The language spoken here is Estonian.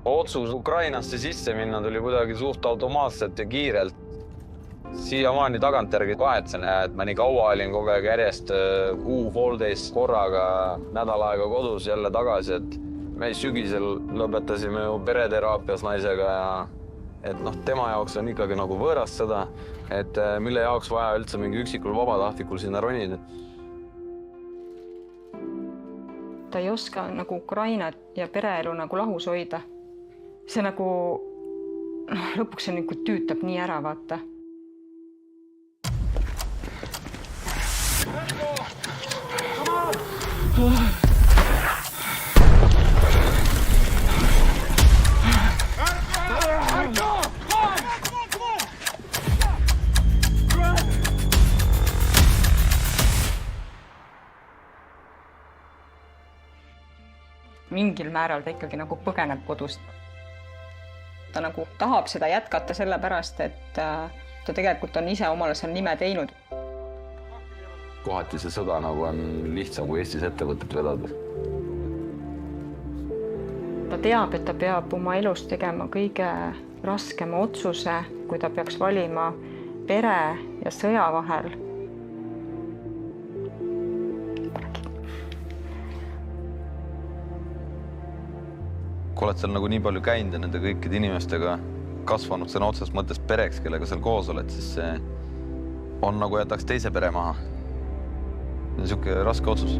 Otsus Ukrainasse sisse minna tuli kuidagi suht automaatselt ja kiirelt. Siiamaani tagantjärgi kahetsen, et ma nii kaua olin kogu aeg järjest kuu-poolteist korraga nädal aega kodus jälle tagasi, et me sügisel lõpetasime ju pereteraapias naisega ja et tema jaoks on ikkagi nagu võõrast seda, et mille jaoks vaja üldse mingi üksikul vabatahtlikul sinna ronida. Ta ei oska nagu Ukrainat ja pereelu nagu lahus hoida. See nagu lõpuks see nagu tüütab nii ära, vaata. Mingil määral ta ikkagi nagu põgeneb kodust. Ta nagu tahab seda jätkata sellepärast, et ta tegelikult on ise omale seal nime teinud. Kohati see sõda nagu on lihtsam kui Eestis ettevõtet vedada. Ta teab, et ta peab oma elus tegema kõige raskema otsuse, kui ta peaks valima pere ja sõja vahel. Kui oled seal nagu nii palju käinud ja nende kõikide inimestega kasvanud sõna otsest mõttes pereks, kellega seal koos oled, siis see on nagu jätaks teise pere maha. See on niisugune raske otsus.